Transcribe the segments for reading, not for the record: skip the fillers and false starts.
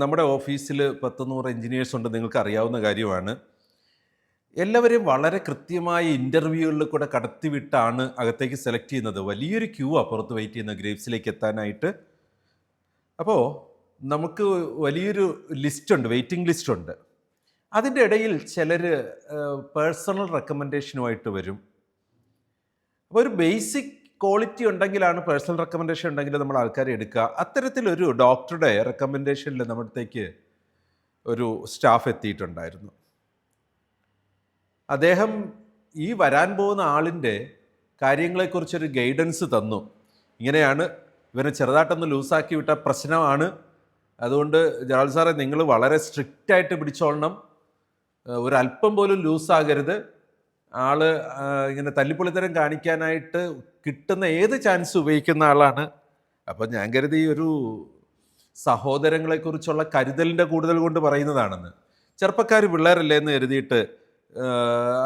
നമ്മുടെ ഓഫീസിൽ 100 എഞ്ചിനീയേഴ്സ് ഉണ്ട്, നിങ്ങൾക്ക് അറിയാവുന്ന കാര്യമാണ്. എല്ലാവരെയും വളരെ കൃത്യമായ ഇൻ്റർവ്യൂകളിൽ കൂടെ കടത്തിവിട്ടാണ് അകത്തേക്ക് സെലക്ട് ചെയ്യുന്നത്. വലിയൊരു ക്യൂ പുറത്ത് വെയിറ്റ് ചെയ്യുന്ന ഗ്രേപ്സിലേക്ക് എത്താനായിട്ട്. അപ്പോൾ നമുക്ക് വലിയൊരു ലിസ്റ്റുണ്ട്, വെയിറ്റിംഗ് ലിസ്റ്റുണ്ട്. അതിൻ്റെ ഇടയിൽ ചിലർ പേഴ്സണൽ റെക്കമെൻഡേഷനുമായിട്ട് വരും. അപ്പോൾ ഒരു ബേസിക് ക്വാളിറ്റി ഉണ്ടെങ്കിലാണ്, പേഴ്സണൽ റെക്കമെൻഡേഷൻ ഉണ്ടെങ്കിൽ നമ്മൾ ആൾക്കാരെ എടുക്കുക. അത്തരത്തിലൊരു ഡോക്ടറുടെ റെക്കമെൻഡേഷനിൽ നമ്മുടെ അടുത്തേക്ക് ഒരു സ്റ്റാഫ് എത്തിയിട്ടുണ്ടായിരുന്നു. അദ്ദേഹം ഈ വരാൻ പോകുന്ന ആളിൻ്റെ കാര്യങ്ങളെക്കുറിച്ചൊരു ഗൈഡൻസ് തന്നു. ഇങ്ങനെയാണ്, ഇവനെ ചെറുതായിട്ടൊന്ന് ലൂസാക്കി വിട്ട പ്രശ്നമാണ്, അതുകൊണ്ട് ജലാൽ സാറേ നിങ്ങൾ വളരെ സ്ട്രിക്റ്റായിട്ട് പിടിച്ചോളണം, ഒരല്പം പോലും ലൂസാകരുത്. ആള് ഇങ്ങനെ തല്ലിപ്പൊളിത്തരം കാണിക്കാനായിട്ട് കിട്ടുന്ന ഏത് ചാൻസ് ഉപയോഗിക്കുന്ന ആളാണ്. അപ്പം ഞാൻ കരുതി ഒരു സഹോദരങ്ങളെക്കുറിച്ചുള്ള കരുതലിൻ്റെ കൂടുതൽ കൊണ്ട് പറയുന്നതാണെന്ന്. ചെറുപ്പക്കാർ പിള്ളേരല്ലേ എന്ന് കരുതിയിട്ട്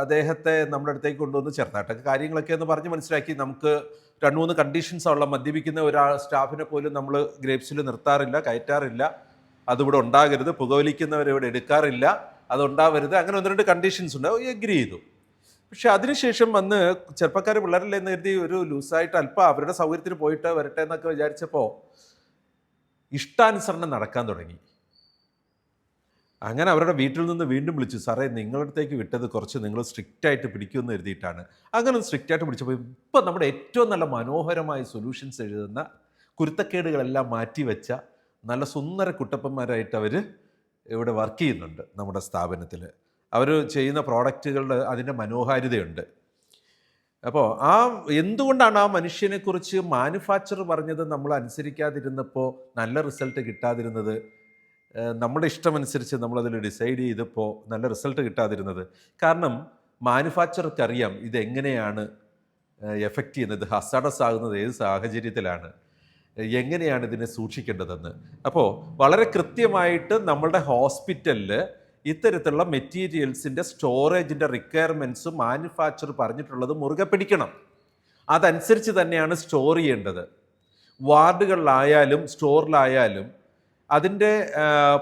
അദ്ദേഹത്തെ നമ്മുടെ അടുത്തേക്ക് കൊണ്ടുവന്ന് ചെറുതായിട്ടൊക്കെ കാര്യങ്ങളൊക്കെ എന്ന് പറഞ്ഞ് മനസ്സിലാക്കി. നമുക്ക് 2-3 കണ്ടീഷൻസ് ഉള്ള മദ്യപിക്കുന്ന ഒരാൾ സ്റ്റാഫിനെ പോലും നമ്മൾ ഗ്രേപ്സിൽ നിർത്താറില്ല, കയറ്റാറില്ല. അതിവിടെ ഉണ്ടാകരുത്, പുകവലിക്കുന്നവരിവിടെ എടുക്കാറില്ല, അതുണ്ടാവരുത്, അങ്ങനെ 1-2 കണ്ടീഷൻസ് ഉണ്ട്. എഗ്രി ചെയ്തു. പക്ഷെ അതിനുശേഷം വന്ന് ചെറുപ്പക്കാർ പിള്ളേരല്ലേ എന്ന് കരുതി ഒരു ലൂസായിട്ട് അല്പം അവരുടെ സൗകര്യത്തിന് പോയിട്ട് വരട്ടെ എന്നൊക്കെ വിചാരിച്ചപ്പോൾ ഇഷ്ടാനുസരണം നടക്കാൻ തുടങ്ങി. അങ്ങനെ അവരുടെ വീട്ടിൽ നിന്ന് വീണ്ടും വിളിച്ചു, സാറേ നിങ്ങളടുത്തേക്ക് വിട്ടത് കുറച്ച് നിങ്ങൾ സ്ട്രിക്റ്റായിട്ട് പിടിക്കുമെന്ന് കരുതിയിട്ടാണ്. അങ്ങനെ സ്ട്രിക്റ്റായിട്ട് പിടിച്ചപ്പോൾ ഇപ്പം നമ്മുടെ ഏറ്റവും നല്ല മനോഹരമായ സൊല്യൂഷൻസ് എഴുതുന്ന, കുരുത്തക്കേടുകളെല്ലാം മാറ്റിവെച്ച നല്ല സുന്ദര കുട്ടപ്പന്മാരായിട്ട് അവർ ഇവിടെ വർക്ക് ചെയ്യുന്നുണ്ട് നമ്മുടെ സ്ഥാപനത്തിൽ. അവർ ചെയ്യുന്ന പ്രോഡക്റ്റുകളുടെ അതിൻ്റെ മനോഹാരിതയുണ്ട്. അപ്പോൾ എന്തുകൊണ്ടാണ് ആ മനുഷ്യനെക്കുറിച്ച് മാനുഫാക്ചർ പറഞ്ഞത് നമ്മൾ അനുസരിക്കാതിരുന്നപ്പോൾ നല്ല റിസൾട്ട് കിട്ടാതിരുന്നത്, നമ്മുടെ ഇഷ്ടമനുസരിച്ച് നമ്മളതിൽ ഡിസൈഡ് ചെയ്തപ്പോൾ നല്ല റിസൾട്ട് കിട്ടാതിരുന്നത്? കാരണം മാനുഫാക്ചർക്ക് അറിയാം ഇതെങ്ങനെയാണ് എഫക്റ്റ് ചെയ്യുന്നത്, ഹസാഡസ് ആകുന്നത് ഏത് സാഹചര്യത്തിലാണ്, എങ്ങനെയാണ് ഇതിനെ സൂക്ഷിക്കേണ്ടതെന്ന്. അപ്പോൾ വളരെ കൃത്യമായിട്ട് നമ്മളുടെ ഹോസ്പിറ്റലിൽ ഇത്തരത്തിലുള്ള മെറ്റീരിയൽസിൻ്റെ സ്റ്റോറേജിൻ്റെ റിക്വയർമെൻറ്റ്സ് മാനുഫാക്ചർ പറഞ്ഞിട്ടുള്ളത് മുറുകെ പിടിക്കണം. അതനുസരിച്ച് തന്നെയാണ് സ്റ്റോർ ചെയ്യേണ്ടത്. വാർഡുകളിലായാലും സ്റ്റോറിലായാലും അതിൻ്റെ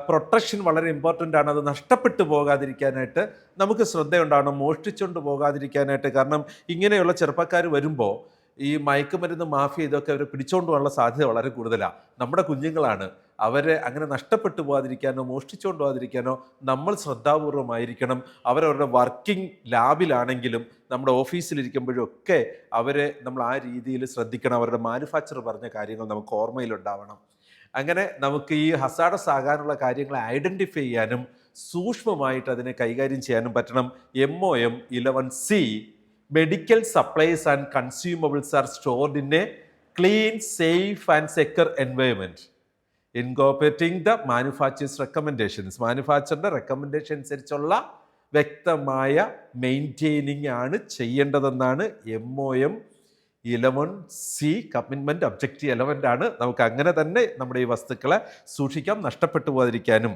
പ്രൊട്ടക്ഷൻ വളരെ ഇമ്പോർട്ടൻ്റ് ആണ്. അത് നഷ്ടപ്പെട്ടു പോകാതിരിക്കാനായിട്ട് നമുക്ക് ശ്രദ്ധയുണ്ടാവണം, മോഷ്ടിച്ചുകൊണ്ട് പോകാതിരിക്കാനായിട്ട്. കാരണം ഇങ്ങനെയുള്ള ചെറുപ്പക്കാർ വരുമ്പോൾ ഈ മയക്കുമരുന്ന് മാഫിയ ഇതൊക്കെ അവർ പിടിച്ചുകൊണ്ട് പോകാനുള്ള സാധ്യത വളരെ കൂടുതലാണ്. നമ്മുടെ കുഞ്ഞുങ്ങളാണ്, അവരെ അങ്ങനെ നഷ്ടപ്പെട്ടു പോകാതിരിക്കാനോ മോഷ്ടിച്ചുകൊണ്ട് പോകാതിരിക്കാനോ നമ്മൾ ശ്രദ്ധാപൂർവമായിരിക്കണം. അവരവരുടെ വർക്കിംഗ് ലാബിലാണെങ്കിലും നമ്മുടെ ഓഫീസിലിരിക്കുമ്പോഴും ഒക്കെ അവരെ നമ്മൾ ആ രീതിയിൽ ശ്രദ്ധിക്കണം. അവരുടെ മാനുഫാക്ചർ പറഞ്ഞ കാര്യങ്ങൾ നമുക്ക് ഓർമ്മയിലുണ്ടാവണം. അങ്ങനെ നമുക്ക് ഈ ഹസാഡസ് ആകാനുള്ള കാര്യങ്ങളെ ഐഡൻറ്റിഫൈ ചെയ്യാനും സൂക്ഷ്മമായിട്ട് അതിനെ കൈകാര്യം ചെയ്യാനും പറ്റണം. MOM 11C medical supplies and consumables are stored in a clean, safe and secure environment incorporating the manufacturers recommendations. മാനുഫാക്ചറിൻ്റെ റെക്കമെൻഡേഷൻ അനുസരിച്ചുള്ള വ്യക്തമായ മെയിൻറ്റെയിനിങ് ആണ് ചെയ്യേണ്ടതെന്നാണ് MOM 11C commitment objective element ആണ്. നമുക്ക് അങ്ങനെ തന്നെ നമ്മുടെ ഈ വസ്തുക്കളെ സൂക്ഷിക്കാം, നഷ്ടപ്പെട്ടു പോകാതിരിക്കാനും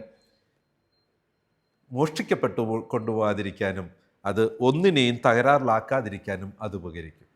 മോഷ്ടിക്കപ്പെട്ടു കൊണ്ടുപോകാതിരിക്കാനും അത് ഒന്നിനെയും തകരാറിലാക്കാതിരിക്കാനും അത് ഉപകരിക്കും.